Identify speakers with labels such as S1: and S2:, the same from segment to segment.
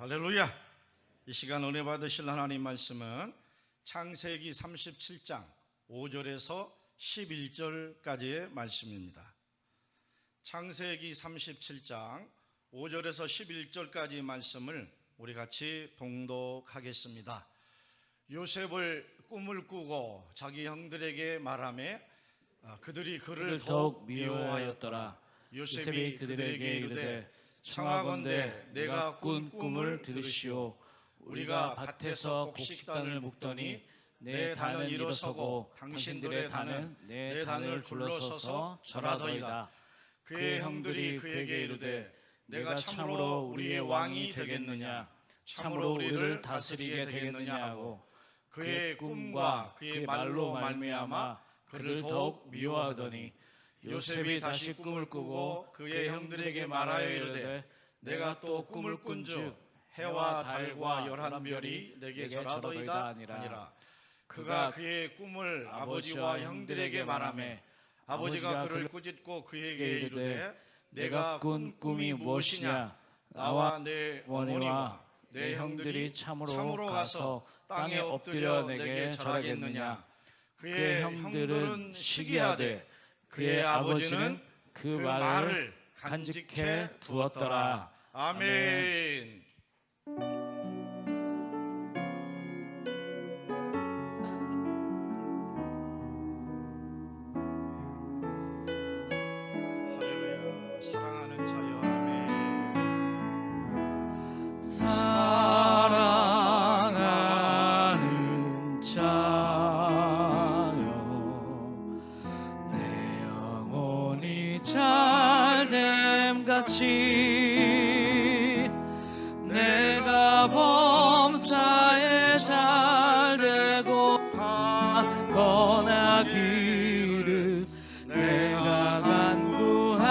S1: 할렐루야. 이 시간 은혜 받으실 하나님 말씀은 창세기 37장 5절에서 11절까지의 말씀입니다. 창세기 37장 5절에서 11절까지 말씀을 우리 같이 봉독하겠습니다. 요셉을 꿈을 꾸고 자기 형들에게 말하며 그들이 그를 더욱 미워하였더라. 요셉이 그들에게 이르되 청하건대 내가 꾼 꿈을 들으시오. 우리가 밭에서 곡식단을 묶더니 내 단은 일어서고 당신들의 단은 내 단을 둘러서서 절하더이다. 그의 형들이 그에게 이르되 내가 참으로 우리의 왕이 되겠느냐, 참으로 우리를 다스리게 되겠느냐 하고 그의 꿈과 그의 말로 말미암아 그를 더욱 미워하더니 요셉이 다시 꿈을 꾸고 그의 형들에게 말하여 이르되 내가 또 꿈을 꾼즉 해와 달과 열한 별이 내게 절하더이다 하니라. 그가 그의 꿈을 아버지와 형들에게 말하며 아버지가 그를 꾸짖고 그에게 이르되 내가 꾼 꿈이 무엇이냐, 나와 내 어머니와 내 형들이 참으로 가서 땅에 엎드려 내게 절하겠느냐. 그의 형들은 시기하되 그의 아버지는 그 말을 간직해 두었더라. 아멘. 할렐루야. 사랑하는 자여, 아멘.
S2: 사랑하는 자여, 내 영혼이 잘됨같이 내가 범사에 잘되고 건하기를 내가 간구하노라.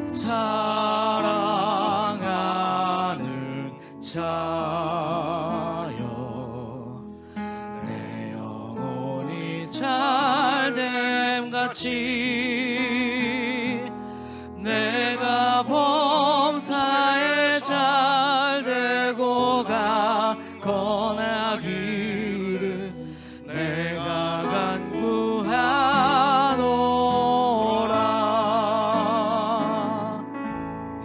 S2: 사랑하는 자여, 내 영혼이 잘됨같이 내가 범사에 잘되고 건하기를 내가 간구하노라.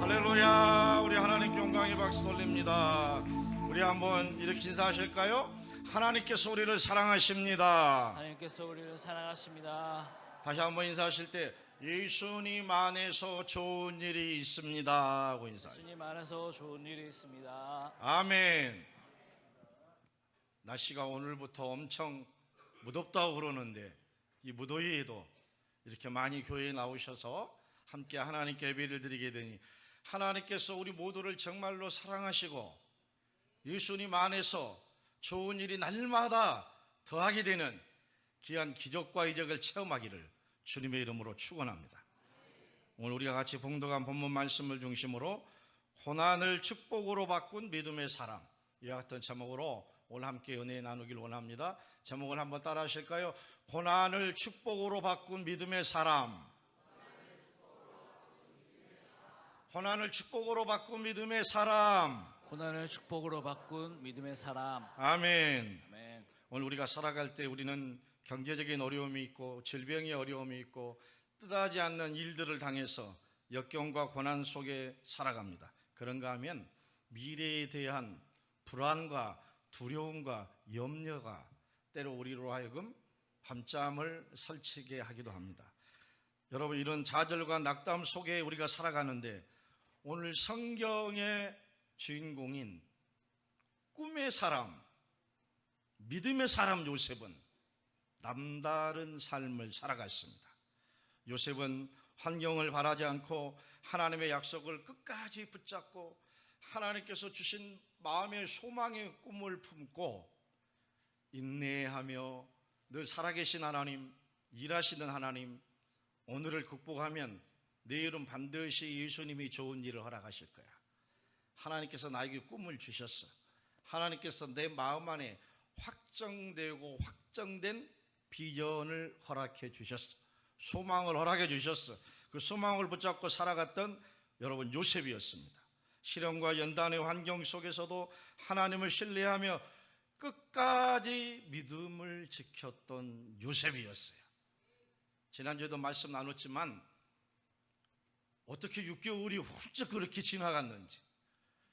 S1: 할렐루야. 우리 하나님께 영광의 박수 돌립니다. 우리 한번 이렇게 인사하실까요? 하나님께서 우리를 사랑하십니다.
S2: 하나님께서 우리를 사랑하십니다.
S1: 다시 한번 인사하실 때 예수님 안에서 좋은 일이 있습니다 하고 인사해요.
S2: 주님 안에서 좋은 일이 있습니다.
S1: 아멘. 날씨가 오늘부터 엄청 무덥다고 그러는데 이 무더위에도 이렇게 많이 교회에 나오셔서 함께 하나님께 예배를 드리게 되니 하나님께서 우리 모두를 정말로 사랑하시고 예수님 안에서 좋은 일이 날마다 더하게 되는 귀한 기적과 이적을 체험하기를 주님의 이름으로 축원합니다. 오늘 우리가 같이 봉독한 본문 말씀을 중심으로 고난을 축복으로 바꾼 믿음의 사람, 이와 같은 제목으로 오늘 함께 은혜 나누길 원합니다. 제목을 한번 따라 하실까요? 고난을 축복으로 바꾼 믿음의 사람. 고난을 축복으로 바꾼 믿음의 사람.
S2: 고난을 축복으로 바꾼 믿음의 사람.
S1: 아멘.
S2: 아멘.
S1: 오늘 우리가 살아갈 때 우리는 경제적인 어려움이 있고 질병의 어려움이 있고 뜻하지 않는 일들을 당해서 역경과 고난 속에 살아갑니다. 그런가 하면 미래에 대한 불안과 두려움과 염려가 때로 우리로 하여금 밤잠을 설치게 하기도 합니다. 여러분, 이런 좌절과 낙담 속에 우리가 살아가는데 오늘 성경의 주인공인 꿈의 사람, 믿음의 사람 요셉은 남다른 삶을 살아갔습니다. 요셉은 환경을 바라지 않고 하나님의 약속을 끝까지 붙잡고 하나님께서 주신 마음의 소망의 꿈을 품고 인내하며 늘 살아계신 하나님, 일하시는 하나님, 오늘을 극복하면 내일은 반드시 예수님이 좋은 일을 허락하실 거야. 하나님께서 나에게 꿈을 주셨어. 하나님께서 내 마음 안에 확정되고 확정된 비전을 허락해 주셨어. 소망을 허락해 주셨어. 그 소망을 붙잡고 살아갔던 여러분 요셉이었습니다. 시련과 연단의 환경 속에서도 하나님을 신뢰하며 끝까지 믿음을 지켰던 요셉이었어요. 지난주에도 말씀 나눴지만 어떻게 6개월이 훌쩍 그렇게 지나갔는지,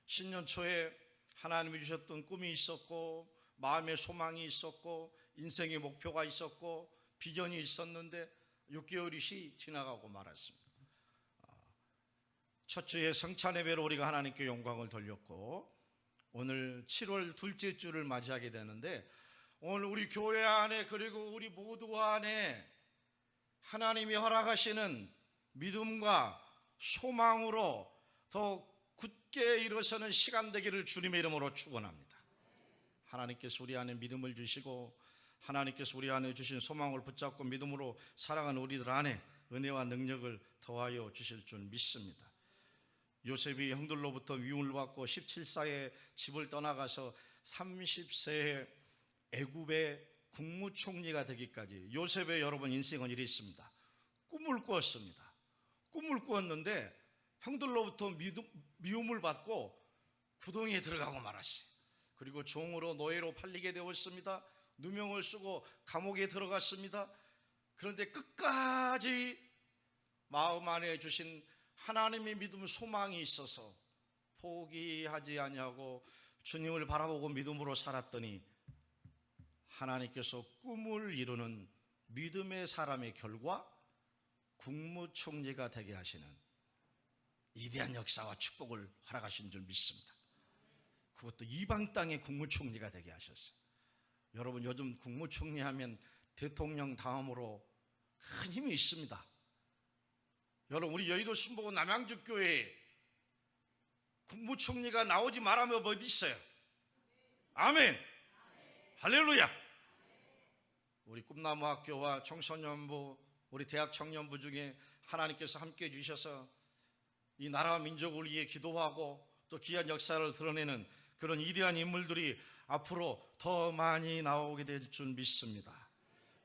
S1: 신년 초에 하나님이 주셨던 꿈이 있었고 마음의 소망이 있었고 인생의 목표가 있었고 비전이 있었는데 6개월이 지나가고 말았습니다. 첫 주에 성찬 예배로 우리가 하나님께 영광을 돌렸고 오늘 7월 둘째 주를 맞이하게 되는데 오늘 우리 교회 안에 그리고 우리 모두 안에 하나님이 허락하시는 믿음과 소망으로 더 굳게 일어서는 시간 되기를 주님의 이름으로 축원합니다. 하나님께서 우리 안에 믿음을 주시고 하나님께서 우리 안에 주신 소망을 붙잡고 믿음으로 살아가는 우리들 안에 은혜와 능력을 더하여 주실 줄 믿습니다. 요셉이 형들로부터 미움을 받고 17살에 집을 떠나가서 30세에 애굽의 국무총리가 되기까지 요셉의 여러분 인생은 이리 있습니다. 꿈을 꾸었습니다. 꿈을 꾸었는데 형들로부터 미움을 받고 구덩이에 들어가고 말았어요. 그리고 종으로 노예로 팔리게 되었습니다. 누명을 쓰고 감옥에 들어갔습니다. 그런데 끝까지 마음 안에 주신 하나님의 믿음 소망이 있어서 포기하지 아니하고 주님을 바라보고 믿음으로 살았더니 하나님께서 꿈을 이루는 믿음의 사람의 결과 국무총리가 되게 하시는 위대한 역사와 축복을 허락하신 줄 믿습니다. 그것도 이방 땅의 국무총리가 되게 하셨어요. 여러분 요즘 국무총리 하면 대통령 다음으로 큰 힘이 있습니다. 여러분 우리 여의도 순복음 남양주교회에 국무총리가 나오지 말하면 어디 있어요? 아멘. 할렐루야. 우리 꿈나무학교와 청소년부 우리 대학 청년부 중에 하나님께서 함께 해주셔서 이 나라와 민족을 위해 기도하고 또 귀한 역사를 드러내는 그런 위대한 인물들이 앞으로 더 많이 나오게 될 줄 믿습니다.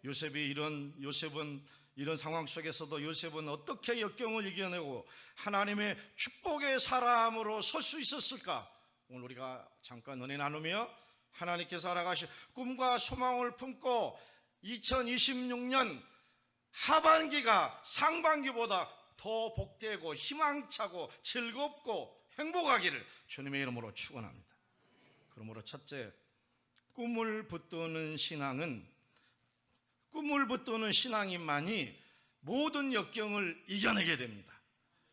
S1: 요셉은 이런 상황 속에서도 요셉은 어떻게 역경을 이겨내고 하나님의 축복의 사람으로 설 수 있었을까? 오늘 우리가 잠깐 은혜 나누며 하나님께서 알아가신 꿈과 소망을 품고 2026년 하반기가 상반기보다 더 복되고 희망차고 즐겁고 행복하기를 주님의 이름으로 축원합니다. 그러므로 첫째, 꿈을 붙드는 신앙인만이 모든 역경을 이겨내게 됩니다.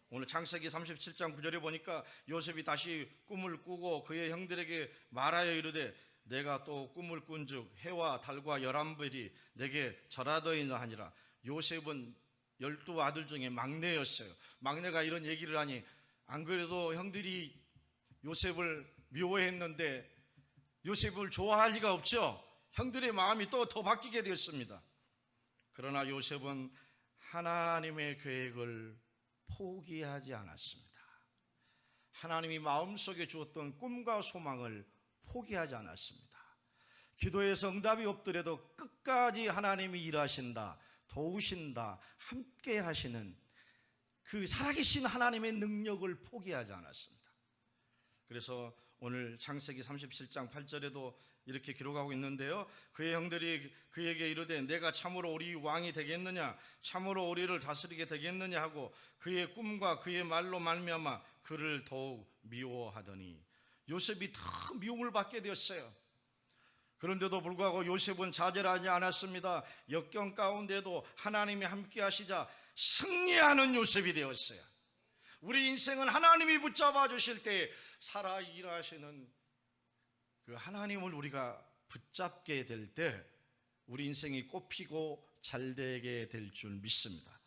S1: 오늘 창세기 37장 9절에 보니까 요셉이 다시 꿈을 꾸고 그의 형들에게 말하여 이르되 내가 또 꿈을 꾼즉 해와 달과 11별이 내게 절하더이나 하니라. 요셉은 12아들 중에 막내였어요. 막내가 이런 얘기를 하니 안 그래도 형들이 요셉을 미워했는데 요셉을 좋아할 리가 없죠. 형들의 마음이 또 더 바뀌게 되었습니다. 그러나 요셉은 하나님의 계획을 포기하지 않았습니다. 하나님이 마음속에 주었던 꿈과 소망을 포기하지 않았습니다. 기도에서 응답이 없더라도 끝까지 하나님이 일하신다, 도우신다, 함께 하시는 그 살아계신 하나님의 능력을 포기하지 않았습니다. 그래서 오늘 창세기 37장 8절에도 이렇게 기록하고 있는데요. 그의 형들이 그에게 이르되 내가 참으로 우리 왕이 되겠느냐, 참으로 우리를 다스리게 되겠느냐 하고 그의 꿈과 그의 말로 말미암아 그를 더욱 미워하더니 요셉이 더 미움을 받게 되었어요. 그런데도 불구하고 요셉은 좌절하지 않았습니다. 역경 가운데도 하나님이 함께 하시자 승리하는 요셉이 되었어요. 우리 인생은 하나님이 붙잡아 주실 때 살아 일하시는 그 하나님을 우리가 붙잡게 될 때 우리 인생이 꽃피고 잘되게 될 줄 믿습니다.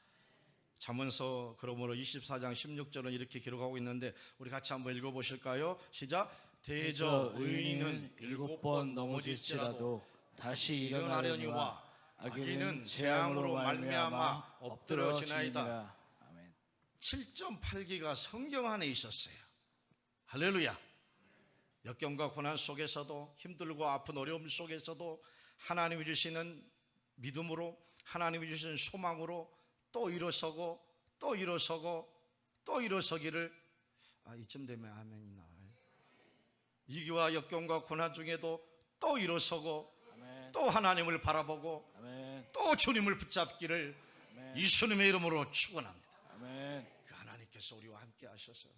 S1: 잠언서 그러므로 24장 16절은 이렇게 기록하고 있는데 우리 같이 한번 읽어보실까요? 시작. 대저 의인은 7번 넘어질지라도 다시 일어나려니와 악인은 재앙으로 말미암아 엎드러지나이다. 7.8기가 성경 안에 있었어요. 할렐루야. 역경과 고난 속에서도 힘들고 아픈 어려움 속에서도 하나님이 주시는 믿음으로 하나님이 주시는 소망으로 또 일어서고 또 일어서고 또 일어서기를 이쯤 되면 아멘이 나와요. 위기와 역경과 고난 중에도 또 일어서고
S2: 아멘.
S1: 또 하나님을 바라보고
S2: 아멘.
S1: 또 주님을 붙잡기를
S2: 아멘.
S1: 예수님의 이름으로 축원합니다.
S2: 아멘.
S1: 그 하나님께서 우리와 함께 하셔서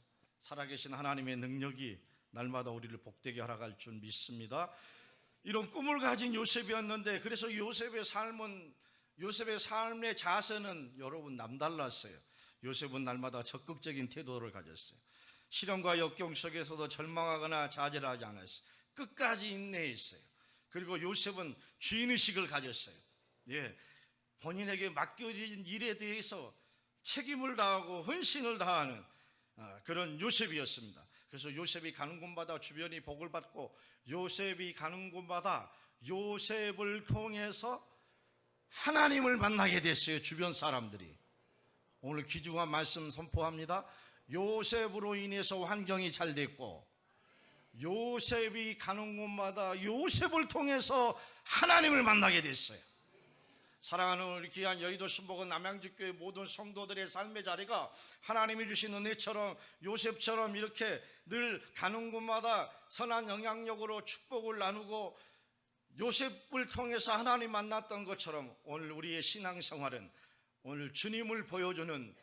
S1: 살아계신 하나님의 능력이 날마다 우리를 복되게 하라갈 줄 믿습니다. 이런 꿈을 가진 요셉이었는데, 그래서 요셉의 삶의 자세는 여러분 남달랐어요. 요셉은 날마다 적극적인 태도를 가졌어요. 시련과 역경 속에서도 절망하거나 좌절하지 않았어요. 끝까지 인내했어요. 그리고 요셉은 주인의식을 가졌어요. 본인에게 맡겨진 일에 대해서 책임을 다하고 헌신을 다하는 그런 요셉이었습니다. 그래서 요셉이 가는 곳마다 주변이 복을 받고, 요셉이 가는 곳마다 요셉을 통해서 하나님을 만나게 됐어요. 주변 사람들이. 오늘 귀중한 말씀 선포합니다. 요셉으로 인해서 환경이 잘 됐고, 요셉이 가는 곳마다 요셉을 통해서 하나님을 만나게 됐어요. 사랑하는 우리 귀한 여의도 순복음 남양주교회 모든 성도들의 삶의 자리가 하나님이 주신 은혜처럼 요셉처럼 이렇게 늘 가는 곳마다 선한 영향력으로 축복을 나누고 요셉을 통해서 하나님 만났던 것처럼, 오늘 우리의 신앙생활은 오늘 주님을 보여주는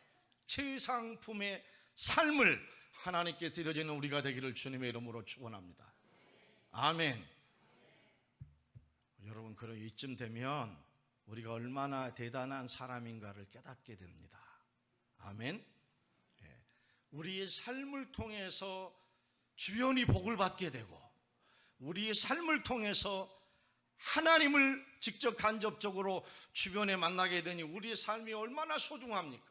S1: 최상품의 삶을 하나님께 드려지는 우리가 되기를 주님의 이름으로 축원합니다. 아멘. 여러분, 그런 이쯤 되면 우리가 얼마나 대단한 사람인가를 깨닫게 됩니다. 아멘. 우리의 삶을 통해서 주변이 복을 받게 되고, 우리의 삶을 통해서 하나님을 직접 간접적으로 주변에 만나게 되니 우리의 삶이 얼마나 소중합니까?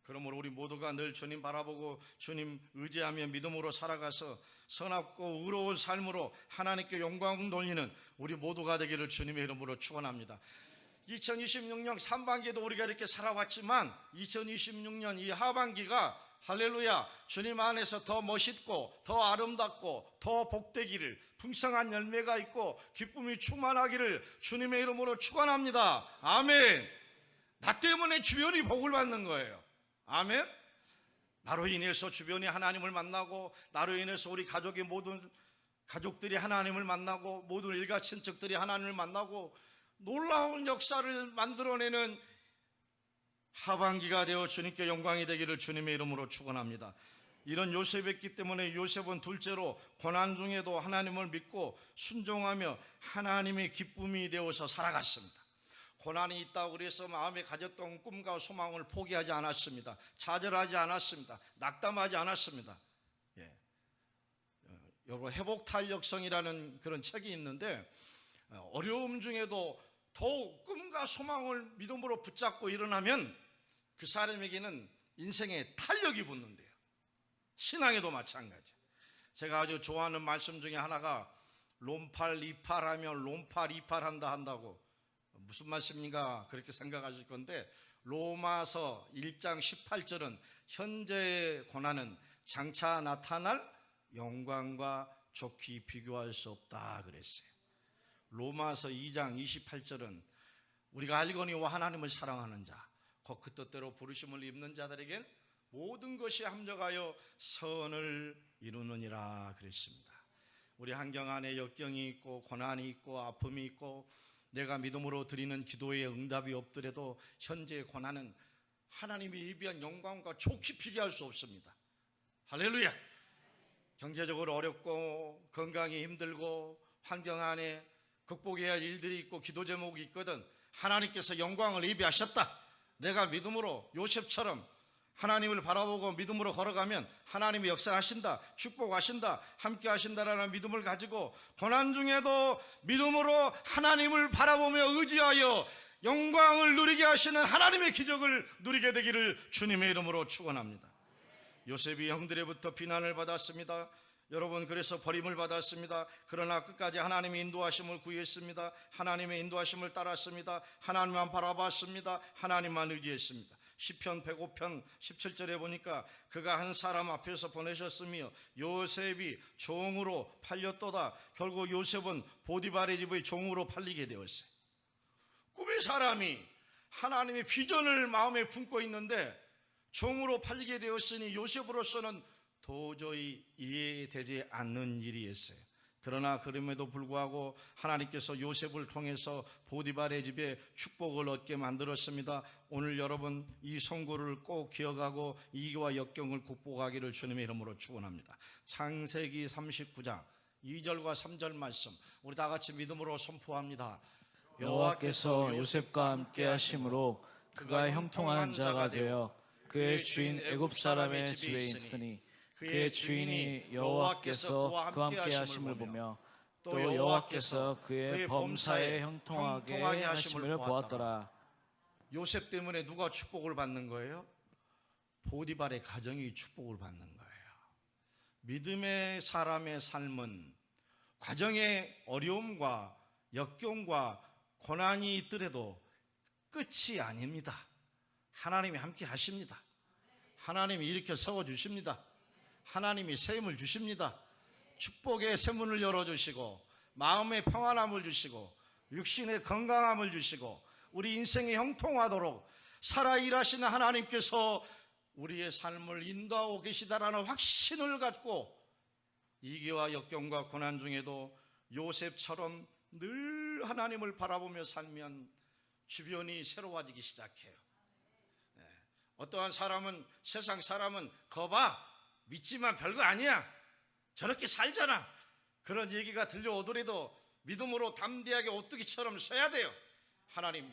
S1: 그러므로 우리 모두가 늘 주님 바라보고 주님 의지하며 믿음으로 살아가서 선하고 의로운 삶으로 하나님께 영광 돌리는 우리 모두가 되기를 주님의 이름으로 축원합니다. 2026년 상반기도 우리가 이렇게 살아왔지만 2026년 이 하반기가 할렐루야, 주님 안에서 더 멋있고 더 아름답고 더 복되기를, 풍성한 열매가 있고 기쁨이 충만하기를 주님의 이름으로 축원합니다. 아멘. 나 때문에 주변이 복을 받는 거예요. 아멘. 나로 인해서 주변이 하나님을 만나고, 나로 인해서 우리 가족의 모든 가족들이 하나님을 만나고, 모든 일가 친척들이 하나님을 만나고 놀라운 역사를 만들어내는 하반기가 되어 주님께 영광이 되기를 주님의 이름으로 축원합니다. 이런 요셉이었기 때문에 요셉은 둘째로 고난 중에도 하나님을 믿고 순종하며 하나님의 기쁨이 되어서 살아갔습니다. 고난이 있다고 그래서 마음에 가졌던 꿈과 소망을 포기하지 않았습니다. 좌절하지 않았습니다. 낙담하지 않았습니다. 여러분, 회복탄력성이라는 그런 책이 있는데, 어려움 중에도 더욱 꿈과 소망을 믿음으로 붙잡고 일어나면 그 사람에게는 인생에 탄력이 붙는데요. 신앙에도 마찬가지. 제가 아주 좋아하는 말씀 중에 하나가 롬팔 이팔하면 롬팔 이팔한다 한다고, 무슨 말씀인가 그렇게 생각하실 건데, 로마서 1장 18절은 현재의 고난은 장차 나타날 영광과 좋게 비교할 수 없다 그랬어요. 로마서 2장 28절은 우리가 알거니와 하나님을 사랑하는 자, 곧 그 뜻대로 부르심을 입는 자들에겐 모든 것이 합력하여 선을 이루느니라 그랬습니다. 우리 환경 안에 역경이 있고 고난이 있고 아픔이 있고 내가 믿음으로 드리는 기도의 응답이 없더라도 현재의 고난은 하나님이 예비한 영광과 좋게 비교할 수 없습니다. 할렐루야. 경제적으로 어렵고 건강이 힘들고 환경 안에 극복해야 할 일들이 있고 기도 제목이 있거든. 하나님께서 영광을 예비하셨다. 내가 믿음으로 요셉처럼 하나님을 바라보고 믿음으로 걸어가면 하나님이 역사하신다, 축복하신다, 함께 하신다라는 믿음을 가지고 고난 중에도 믿음으로 하나님을 바라보며 의지하여 영광을 누리게 하시는 하나님의 기적을 누리게 되기를 주님의 이름으로 축원합니다. 요셉이 형들에부터 비난을 받았습니다. 여러분, 그래서 버림을 받았습니다. 그러나 끝까지 하나님의 인도하심을 구했습니다. 하나님의 인도하심을 따랐습니다. 하나님만 바라봤습니다. 하나님만 의지했습니다. 시편 105편 17절에 보니까 그가 한 사람 앞에서 보내셨으며 요셉이 종으로 팔렸도다. 결국 요셉은 보디발의 집의 종으로 팔리게 되었어요. 꿈의 사람이 하나님의 비전을 마음에 품고 있는데 종으로 팔리게 되었으니 요셉으로서는 도저히 이해되지 않는 일이었어요. 그러나 그럼에도 불구하고 하나님께서 요셉을 통해서 보디발의 집에 축복을 얻게 만들었습니다. 오늘 여러분 이 선고를 꼭 기억하고 이기와 역경을 극복하기를 주님의 이름으로 축원합니다. 창세기 39장 2절과 3절 말씀 우리 다 같이 믿음으로 선포합니다.
S2: 여호와께서 요셉과 함께 하심으로 그가 형통한 자가 되어 그의 주인 애굽 사람의 집에 있으니 그의 주인이 여호와께서 그와 함께 하심을 보며 또 여호와께서 그의 범사에 형통하게 하심을 보았더라.
S1: 요셉 때문에 누가 축복을 받는 거예요? 보디발의 가정이 축복을 받는 거예요. 믿음의 사람의 삶은 과정의 어려움과 역경과 고난이 있더라도 끝이 아닙니다. 하나님이 함께 하십니다. 하나님이 일으켜 세워주십니다. 하나님이 새 힘을 주십니다. 축복의 새 문을 열어주시고 마음의 평안함을 주시고 육신의 건강함을 주시고 우리 인생이 형통하도록 살아 일하시는 하나님께서 우리의 삶을 인도하고 계시다라는 확신을 갖고 위기와 역경과 고난 중에도 요셉처럼 늘 하나님을 바라보며 살면 주변이 새로워지기 시작해요. 어떠한 사람은 세상 사람은 거봐 믿지만 별거 아니야 저렇게 살잖아 그런 얘기가 들려오더라도 믿음으로 담대하게 오뚜기처럼 서야 돼요. 하나님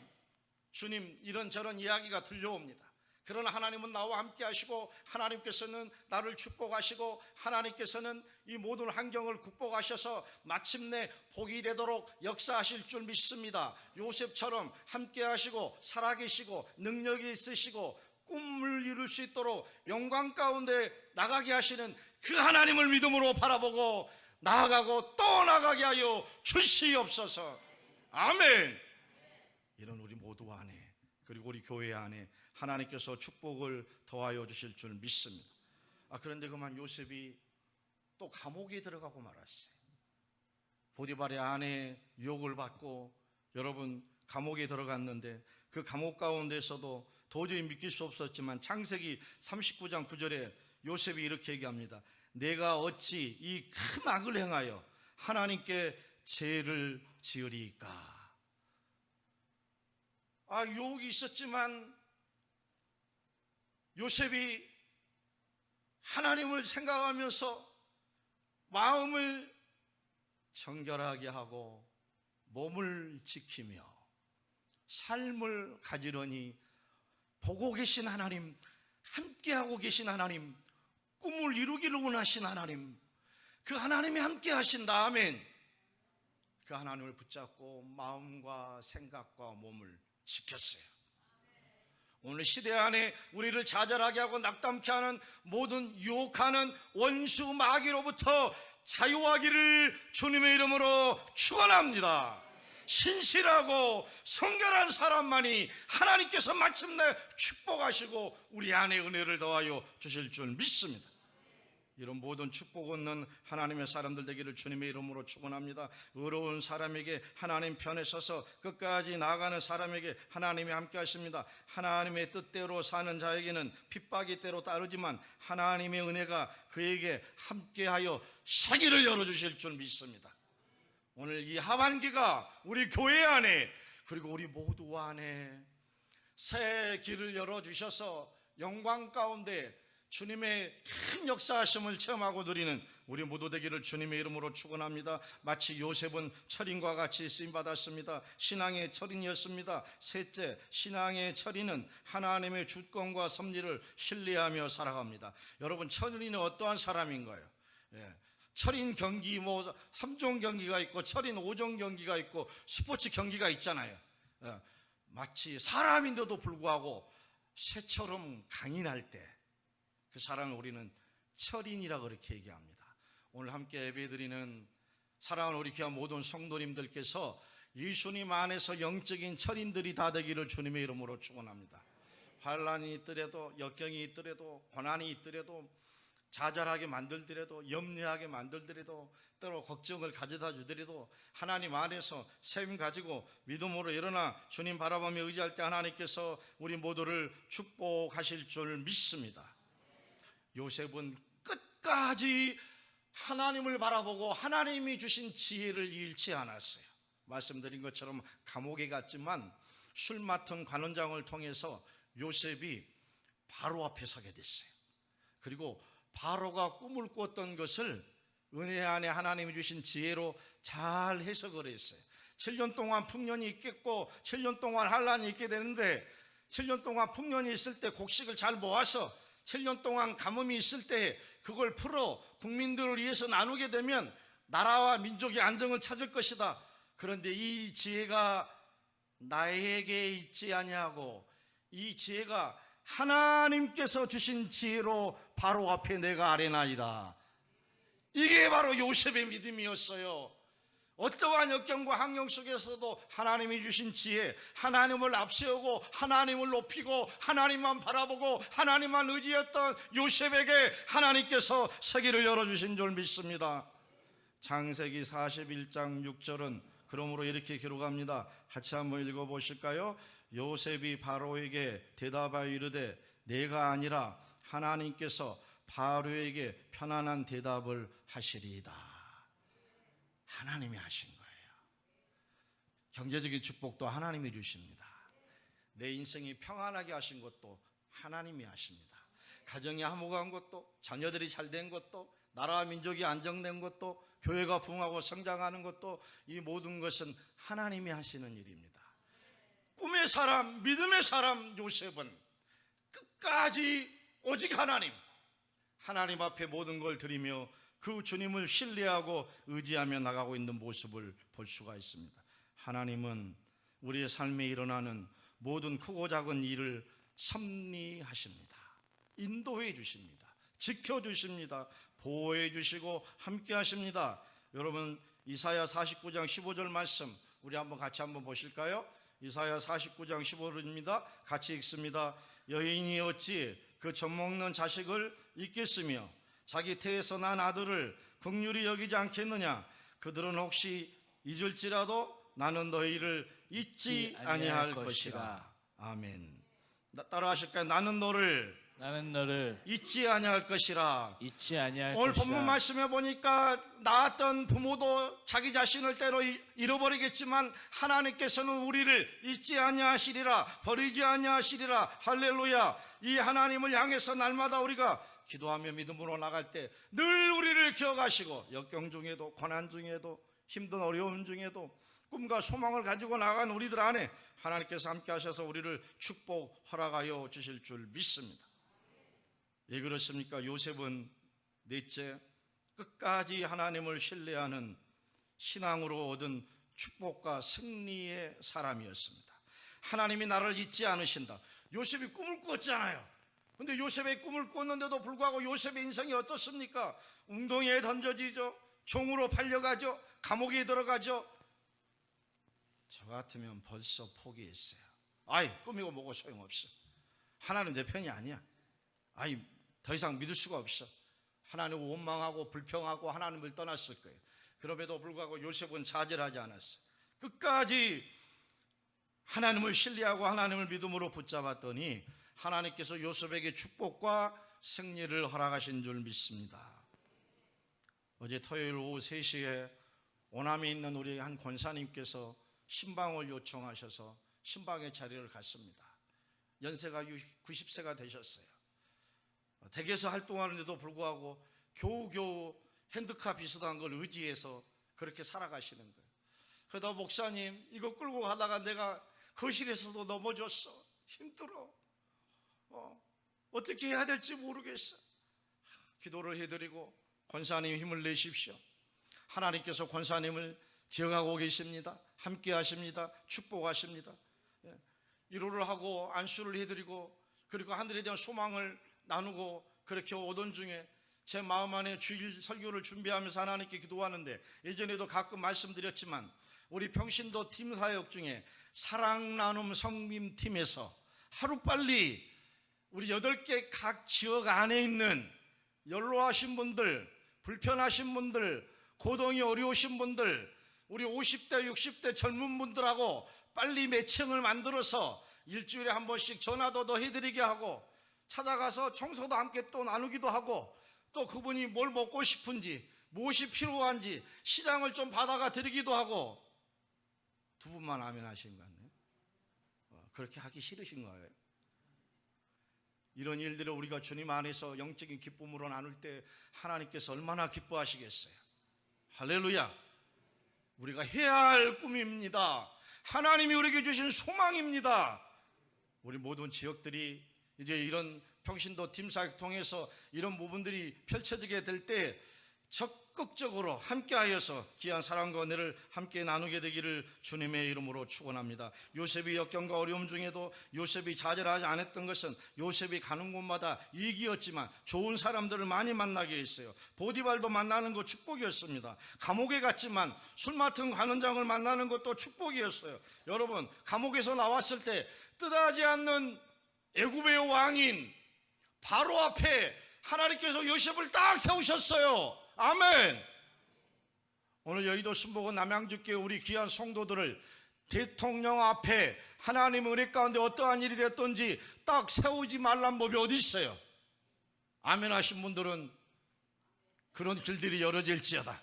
S1: 주님 이런저런 이야기가 들려옵니다. 그러나 하나님은 나와 함께 하시고 하나님께서는 나를 축복하시고 하나님께서는 이 모든 환경을 극복하셔서 마침내 복이 되도록 역사하실 줄 믿습니다. 요셉처럼 함께 하시고 살아계시고 능력이 있으시고 꿈을 이룰 수 있도록 영광 가운데 나가게 하시는 그 하나님을 믿음으로 바라보고 나아가고 또 나가게 하여 주시옵소서. 아멘. 이런 우리 모두 안에 그리고 우리 교회 안에 하나님께서 축복을 더하여 주실 줄 믿습니다. 그런데 그만 요셉이 또 감옥에 들어가고 말았어요. 보디발의 아내 유혹을 받고 여러분 감옥에 들어갔는데 그 감옥 가운데서도 도저히 믿길 수 없었지만 창세기 39장 9절에 요셉이 이렇게 얘기합니다. 내가 어찌 이 큰 악을 행하여 하나님께 죄를 지으리까. 유혹이 있었지만 요셉이 하나님을 생각하면서 마음을 정결하게 하고 몸을 지키며 삶을 가지려니 보고 계신 하나님, 함께하고 계신 하나님, 꿈을 이루기를 원하신 하나님, 그 하나님이 함께 하신다. 아멘. 그 하나님을 붙잡고 마음과 생각과 몸을 지켰어요. 오늘 시대 안에 우리를 좌절하게 하고 낙담케 하는 모든 유혹하는 원수 마귀로부터 자유하기를 주님의 이름으로 축원합니다. 신실하고 성결한 사람만이 하나님께서 마침내 축복하시고 우리 안에 은혜를 더하여 주실 줄 믿습니다. 이런 모든 축복 얻는 하나님의 사람들 되기를 주님의 이름으로 축원합니다. 의로운 사람에게 하나님 편에 서서 끝까지 나아가는 사람에게 하나님이 함께 하십니다. 하나님의 뜻대로 사는 자에게는 핍박이 때로 따르지만 하나님의 은혜가 그에게 함께하여 새 길을 열어주실 줄 믿습니다. 오늘 이 하반기가 우리 교회 안에 그리고 우리 모두 안에 새 길을 열어주셔서 영광 가운데 주님의 큰 역사하심을 체험하고 누리는 우리 모두 되기를 주님의 이름으로 축원합니다. 마치 요셉은 철인과 같이 쓰임받았습니다. 신앙의 철인이었습니다. 셋째, 신앙의 철인은 하나님의 주권과 섭리를 신뢰하며 살아갑니다. 여러분, 철인은 어떠한 사람인가요? 철인 경기 3종 경기가 있고 철인 5종 경기가 있고 스포츠 경기가 있잖아요. 마치 사람인데도 불구하고 새처럼 강인할 때 그 사람을 우리는 철인이라고 그렇게 얘기합니다. 오늘 함께 예배드리는 사랑하는 우리 귀한 모든 성도님들께서 예수님 안에서 영적인 철인들이 다 되기를 주님의 이름으로 축원합니다. 환난이 있더라도 역경이 있더라도 고난이 있더라도 좌절하게 만들더라도, 염려하게 만들더라도, 때로 걱정을 가져다 주더라도 하나님 안에서 셈 가지고 믿음으로 일어나 주님 바라보며 의지할 때 하나님께서 우리 모두를 축복하실 줄 믿습니다. 요셉은 끝까지 하나님을 바라보고 하나님이 주신 지혜를 잃지 않았어요. 말씀드린 것처럼 감옥에 갔지만 술 맡은 관원장을 통해서 요셉이 바로 앞에 서게 됐어요. 그리고 바로가 꿈을 꿨던 것을 은혜 안에 하나님이 주신 지혜로 잘 해석을 했어요. 7년 동안 풍년이 있겠고 7년 동안 환란이 있게 되는데 7년 동안 풍년이 있을 때 곡식을 잘 모아서 7년 동안 가뭄이 있을 때 그걸 풀어 국민들을 위해서 나누게 되면 나라와 민족의 안정을 찾을 것이다. 그런데 이 지혜가 나에게 있지 아니하고 이 지혜가 하나님께서 주신 지혜로 바로 앞에 내가 아뢰나이다. 이게 바로 요셉의 믿음이었어요. 어떠한 역경과 환경 속에서도 하나님이 주신 지혜, 하나님을 앞세우고 하나님을 높이고 하나님만 바라보고 하나님만 의지했던 요셉에게 하나님께서 세계를 열어주신 줄 믿습니다. 창세기 41장 6절은 그러므로 이렇게 기록합니다. 같이 한번 읽어보실까요? 요셉이 바로에게 대답하여 이르되 내가 아니라 하나님께서 바로에게 편안한 대답을 하시리이다. 하나님이 하신 거예요. 경제적인 축복도 하나님이 주십니다. 내 인생이 평안하게 하신 것도 하나님이 하십니다. 가정이 화목한 것도, 자녀들이 잘된 것도, 나라와 민족이 안정된 것도, 교회가 부흥하고 성장하는 것도, 이 모든 것은 하나님이 하시는 일입니다. 꿈의 사람, 믿음의 사람 요셉은 끝까지 오직 하나님 앞에 모든 걸 드리며 그 주님을 신뢰하고 의지하며 나가고 있는 모습을 볼 수가 있습니다. 하나님은 우리의 삶에 일어나는 모든 크고 작은 일을 섭리하십니다. 인도해 주십니다. 지켜주십니다. 보호해 주시고 함께 하십니다. 여러분, 이사야 49장 15절 말씀 우리 같이 한번 보실까요? 이사야 49장 15절입니다. 같이 읽습니다. 여인이 어찌 그 젖먹는 자식을 잊겠으며 자기 태에서 난 아들을 긍휼히 여기지 않겠느냐. 그들은 혹시 잊을지라도 나는 너희를 잊지 아니할 것이라. 아멘. 따라 하실까요? 나는 너를 잊지 아니할 것이라. 오늘 본문 말씀해 보니까 낳았던 부모도 자기 자신을 때로 잃어버리겠지만 하나님께서는 우리를 잊지 아니하시리라, 버리지 아니하시리라. 할렐루야. 이 하나님을 향해서 날마다 우리가 기도하며 믿음으로 나갈 때 늘 우리를 기억하시고 역경 중에도 고난 중에도 힘든 어려움 중에도 꿈과 소망을 가지고 나간 우리들 안에 하나님께서 함께 하셔서 우리를 축복 허락하여 주실 줄 믿습니다. 왜 그렇습니까? 요셉은 넷째, 끝까지 하나님을 신뢰하는 신앙으로 얻은 축복과 승리의 사람이었습니다. 하나님이 나를 잊지 않으신다. 요셉이 꿈을 꿨잖아요. 근데 요셉의 꿈을 꿨는데도 불구하고 요셉의 인생이 어떻습니까? 웅덩이에 던져지죠. 종으로 팔려가죠. 감옥에 들어가죠. 저 같으면 벌써 포기했어요. 꿈이고 뭐고 소용없어. 하나님 내 편이 아니야. 더 이상 믿을 수가 없어. 하나님을 원망하고 불평하고 하나님을 떠났을 거예요. 그럼에도 불구하고 요셉은 좌절하지 않았어요. 끝까지 하나님을 신뢰하고 하나님을 믿음으로 붙잡았더니 하나님께서 요셉에게 축복과 승리를 허락하신 줄 믿습니다. 어제 토요일 오후 3시에 오남에 있는 우리 한 권사님께서 신방을 요청하셔서 신방의 자리를 갔습니다. 연세가 90세가 되셨어요. 댁에서 활동하는데도 불구하고 겨우겨우 핸드카 비슷한 걸 의지해서 그렇게 살아가시는 거예요. 그러다 목사님 이거 끌고 가다가 내가 거실에서도 넘어졌어. 힘들어. 어떻게 해야 될지 모르겠어. 기도를 해드리고 권사님 힘을 내십시오. 하나님께서 권사님을 기억하고 계십니다. 함께 하십니다. 축복하십니다. 위로를 하고 안수를 해드리고 그리고 하늘에 대한 소망을 나누고 그렇게 오던 중에 제 마음 안에 주일 설교를 준비하면서 하나님께 기도하는데 예전에도 가끔 말씀드렸지만 우리 평신도 팀 사역 중에 사랑 나눔 성림팀에서 하루빨리 우리 8개 각 지역 안에 있는 연로하신 분들, 불편하신 분들, 고동이 어려우신 분들, 우리 50대, 60대 젊은 분들하고 빨리 매칭을 만들어서 일주일에 한 번씩 전화도 더 해드리게 하고 찾아가서 청소도 함께 또 나누기도 하고 또 그분이 뭘 먹고 싶은지 무엇이 필요한지 시장을 좀 받아가 드리기도 하고. 두 분만 아멘 하신 거 같네요. 그렇게 하기 싫으신 거예요? 이런 일들을 우리가 주님 안에서 영적인 기쁨으로 나눌 때 하나님께서 얼마나 기뻐하시겠어요. 할렐루야. 우리가 해야 할 꿈입니다. 하나님이 우리에게 주신 소망입니다. 우리 모든 지역들이 이제 이런 평신도 팀사역 통해서 이런 부분들이 펼쳐지게 될 때 적극적으로 함께하여서 귀한 사랑과 은혜를 함께 나누게 되기를 주님의 이름으로 축원합니다. 요셉이 역경과 어려움 중에도 요셉이 좌절하지 않았던 것은 요셉이 가는 곳마다 이익이었지만 좋은 사람들을 많이 만나게 했어요. 보디발도 만나는 거 축복이었습니다. 감옥에 갔지만 술 맡은 관원장을 만나는 것도 축복이었어요. 여러분, 감옥에서 나왔을 때 뜻하지 않는 애굽의 왕인 바로 앞에 하나님께서 요셉을 딱 세우셨어요. 아멘. 오늘 여의도 순복음 남양주교회 우리 귀한 성도들을 대통령 앞에 하나님의 은혜 가운데 어떠한 일이 됐든지 딱 세우지 말란 법이 어디 있어요? 아멘 하신 분들은 그런 길들이 열어질지어다.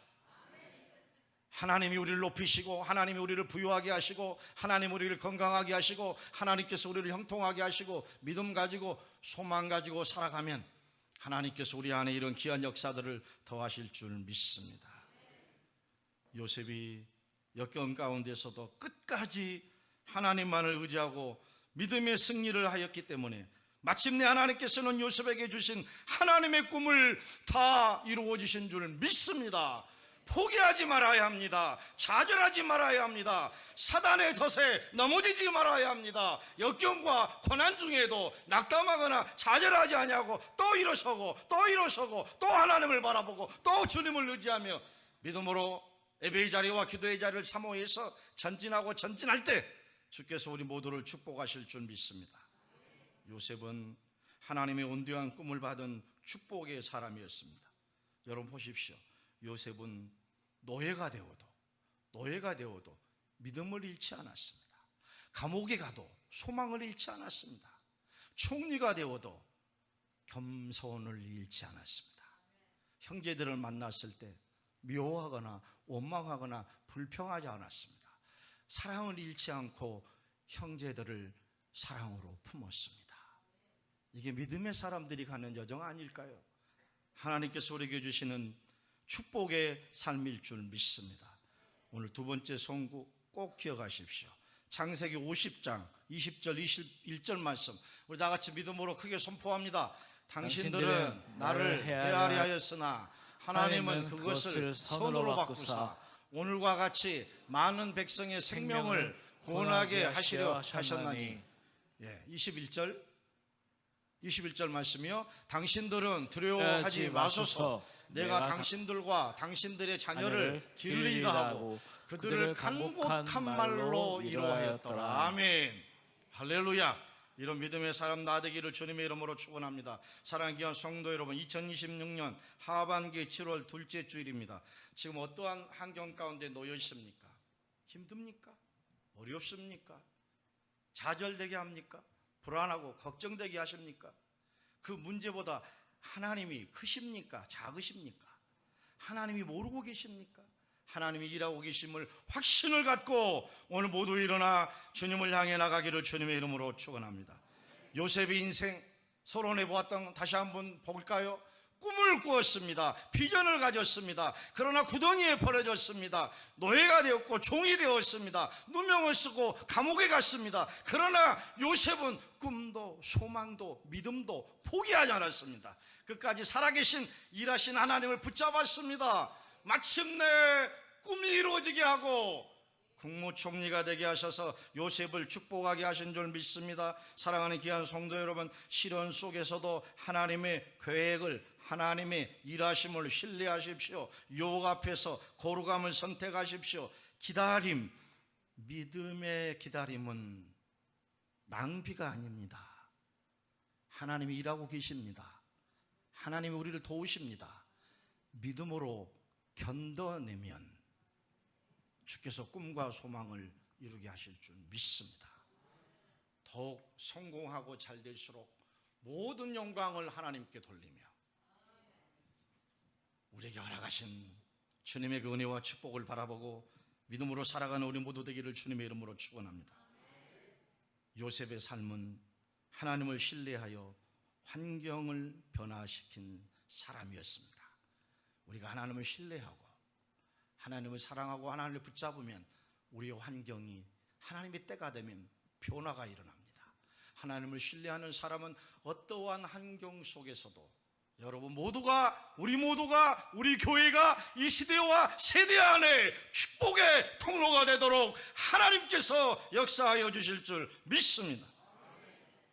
S1: 하나님이 우리를 높이시고 하나님이 우리를 부유하게 하시고 하나님이 우리를 건강하게 하시고 하나님께서 우리를 형통하게 하시고 믿음 가지고 소망 가지고 살아가면 하나님께서 우리 안에 이런 귀한 역사들을 더하실 줄 믿습니다. 요셉이 역경 가운데서도 끝까지 하나님만을 의지하고 믿음의 승리를 하였기 때문에 마침내 하나님께서는 요셉에게 주신 하나님의 꿈을 다 이루어지신 줄 믿습니다. 포기하지 말아야 합니다. 좌절하지 말아야 합니다. 사단의 덫에 넘어지지 말아야 합니다. 역경과 고난 중에도 낙담하거나 좌절하지 아니하고 또 일어서고 또 하나님을 바라보고 또 주님을 의지하며 믿음으로 예배의 자리와 기도의 자리를 사모해서 전진하고 전진할 때 주께서 우리 모두를 축복하실 줄 믿습니다. 요셉은 하나님의 온대한 꿈을 받은 축복의 사람이었습니다. 여러분 보십시오. 요셉은 노예가 되어도 믿음을 잃지 않았습니다. 감옥에 가도 소망을 잃지 않았습니다. 총리가 되어도 겸손을 잃지 않았습니다. 형제들을 만났을 때 미워하거나 원망하거나 불평하지 않았습니다. 사랑을 잃지 않고 형제들을 사랑으로 품었습니다. 이게 믿음의 사람들이 가는 여정 아닐까요? 하나님께서 우리에게 주시는 축복의 삶일 줄 믿습니다. 오늘 두 번째 선구 꼭 기억하십시오. 창세기 50장 20절 21절 말씀 우리 다 같이 믿음으로 크게 선포합니다. 당신들은 나를 헤아려 하였으나 하나님은 그것을 선으로 바꾸사 오늘과 같이 많은 백성의 생명을 구원하게 하시려 하셨나니. 21절 말씀이요. 당신들은 두려워하지 마소서. 내가 당신들과 당신들의 자녀를 기르리라 하고 그들을 간곡한 말로 이루하였더라. 아멘. 할렐루야. 이런 믿음의 사람 나되기를 주님의 이름으로 축원합니다. 사랑하는 귀한 성도 여러분, 2026년 하반기 7월 둘째 주일입니다. 지금 어떠한 환경 가운데 놓여 있습니까? 힘듭니까? 어렵습니까? 좌절되게 합니까? 불안하고 걱정되게 하십니까? 그 문제보다 하나님이 크십니까? 작으십니까? 하나님이 모르고 계십니까? 하나님이 일하고 계심을 확신을 갖고 오늘 모두 일어나 주님을 향해 나가기를 주님의 이름으로 축원합니다. 요셉의 인생 서론해 보았던 다시 한번 볼까요? 꿈을 꾸었습니다. 비전을 가졌습니다. 그러나 구덩이에 버려졌습니다. 노예가 되었고 종이 되었습니다. 누명을 쓰고 감옥에 갔습니다. 그러나 요셉은 꿈도 소망도 믿음도 포기하지 않았습니다. 끝까지 살아계신 일하신 하나님을 붙잡았습니다. 마침내 꿈이 이루어지게 하고 국무총리가 되게 하셔서 요셉을 축복하게 하신 줄 믿습니다. 사랑하는 귀한 성도 여러분, 시련 속에서도 하나님의 계획을 하나님의 일하심을 신뢰하십시오. 유혹 앞에서 거룩함을 선택하십시오. 기다림, 믿음의 기다림은 낭비가 아닙니다. 하나님이 일하고 계십니다. 하나님이 우리를 도우십니다. 믿음으로 견뎌내면 주께서 꿈과 소망을 이루게 하실 줄 믿습니다. 더욱 성공하고 잘 될수록 모든 영광을 하나님께 돌리며 우리에게 허락하신 주님의 그 은혜와 축복을 바라보고 믿음으로 살아가는 우리 모두 되기를 주님의 이름으로 축원합니다. 요셉의 삶은 하나님을 신뢰하여 환경을 변화시킨 사람이었습니다. 우리가 하나님을 신뢰하고 하나님을 사랑하고 하나님을 붙잡으면 우리의 환경이 하나님의 때가 되면 변화가 일어납니다. 하나님을 신뢰하는 사람은 어떠한 환경 속에서도 여러분 모두가 우리 교회가 이 시대와 세대 안에 축복의 통로가 되도록 하나님께서 역사하여 주실 줄 믿습니다.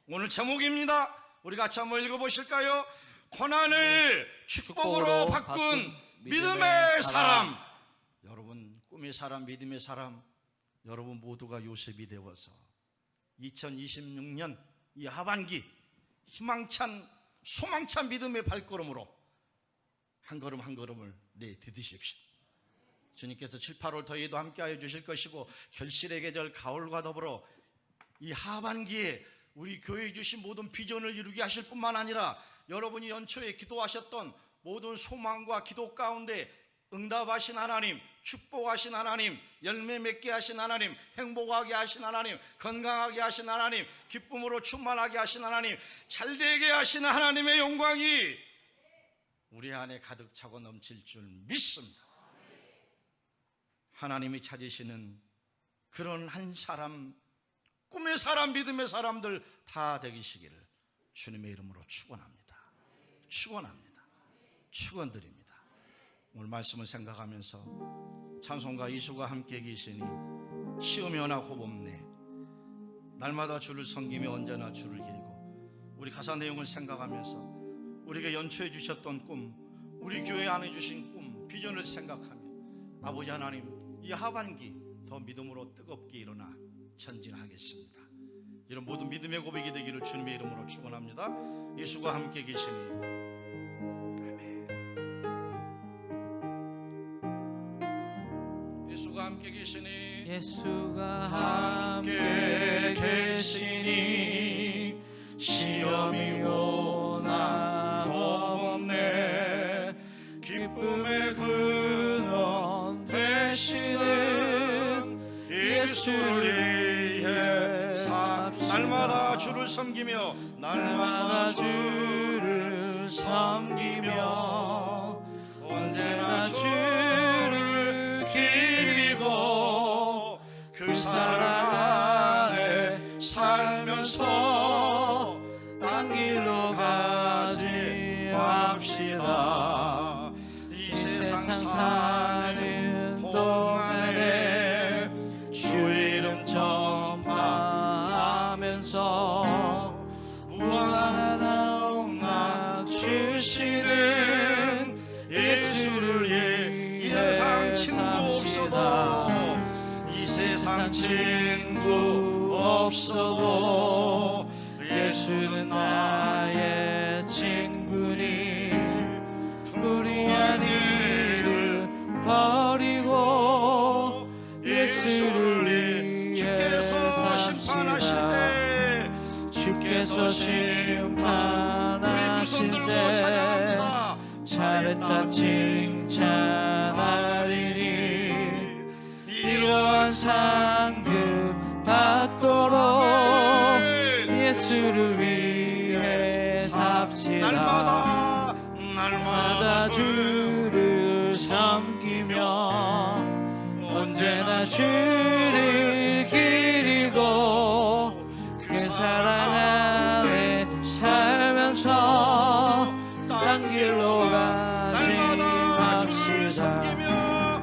S1: 오늘 제목입니다. 우리 같이 한번 읽어보실까요? 고난을 축복으로 바꾼 믿음의 사람. 여러분 꿈의 사람, 믿음의 사람, 여러분 모두가 요셉이 되어서 2026년 이 하반기 희망찬 소망찬 믿음의 발걸음으로 한 걸음 한 걸음을 내디디십시오. 주님께서 7, 8월 더위도 함께하여 주실 것이고 결실의 계절 가을과 더불어 이 하반기에 우리 교회에 주신 모든 비전을 이루게 하실 뿐만 아니라 여러분이 연초에 기도하셨던 모든 소망과 기도 가운데 응답하신 하나님, 축복하신 하나님, 열매 맺게 하신 하나님, 행복하게 하신 하나님, 건강하게 하신 하나님, 기쁨으로 충만하게 하신 하나님, 잘되게 하신 하나님의 영광이 우리 안에 가득 차고 넘칠 줄 믿습니다. 하나님이 찾으시는 그런 한 사람, 꿈의 사람, 믿음의 사람들 다 되시기를 주님의 이름으로 축원합니다. 축원합니다. 축원드립니다. 오늘 말씀을 생각하면서 찬송가 이수가 함께 계시니 시험이나 호범네 날마다 주를 섬기며 언제나 주를 기리고, 우리 가사 내용을 생각하면서 우리가 연초해 주셨던 꿈, 우리 교회 안에 주신 꿈, 비전을 생각하며 아버지 하나님 이 하반기 더 믿음으로 뜨겁게 일어나 전진하겠습니다. 이런 모든 믿음의 고백이 되기를 주님의 이름으로 축원합니다. 예수가 함께 계시니 예수가 함께 계시니
S2: 예수가 함께 계시니 시험이 오나 겁없네. 기쁨의 근원 되시는 예수를 위해 날마다 주를 섬기며 날마다 주를 섬기며 언제나 주를 기리고 그 사랑 안에 살면서 딴 길로 가지 맙시다. 이 세상 사는 동안에 주 이름 전파하면서 무한한 옥락 주시는 예수를 위해 이 세상 친구 없어도 이 세상 친구 없어도 예수는 나의 친구니 불의한 일을 버리고 예수를 위해
S1: 주께서 심판하실 때
S2: 주께서 심판하실
S1: 우리 두 손 들고 찬양합니다.
S2: 잘했다 칭찬하리니 이러한 상급 받도록 예수를 위해 삽시다. 날마다 주를 섬기며 언제나 주를 기리고 그 사랑 안에 살면서 딴 길로 가지 맙시다.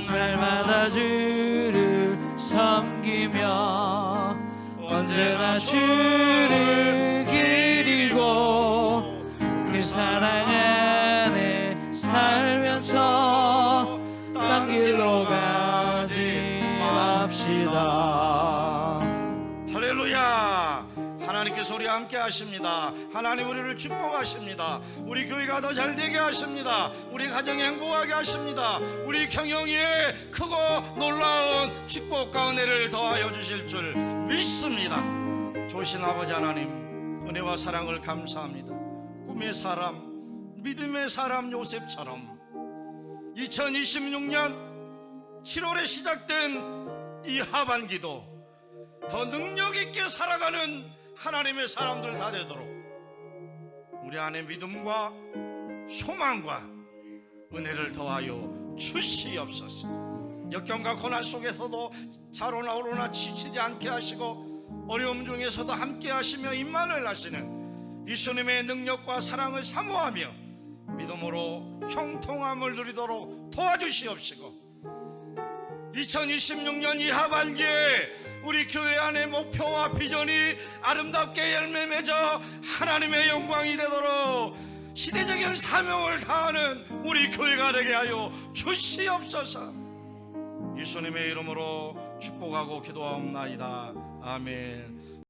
S2: 날마다 주를 섬기며 언제나 주를 기리고 그 사랑 안에 살면서 딴 길로 가지 맙시다.
S1: 할렐루야. 하나님께서 우리와 함께 하십니다. 하나님 우리를 축복하십니다. 우리 교회가 더 잘 되게 하십니다. 우리 가정이 행복하게 하십니다. 우리 경영에 크고 놀라운 축복과 은혜를 더하여 주실 줄 믿습니다. 좋으신 아버지 하나님, 은혜와 사랑을 감사합니다. 꿈의 사람, 믿음의 사람 요셉처럼 2026년 7월에 시작된 이 하반기도 더 능력 있게 살아가는 하나님의 사람들 다 되도록 우리 안에 믿음과 소망과 은혜를 더하여 주시옵소서. 역경과 고난 속에서도 자로나 오로나 지치지 않게 하시고 어려움 중에서도 함께 하시며 임만을 하시는 예수님의 능력과 사랑을 사모하며 믿음으로 형통함을 누리도록 도와주시옵시고 2026년 이 하반기에 우리 교회 안의 목표와 비전이 아름답게 열매 맺어 하나님의 영광이 되도록 시대적인 사명을 다하는 우리 교회가 되게 하여 주시옵소서. 예수님의 이름으로 축복하고 기도하옵나이다. 아멘.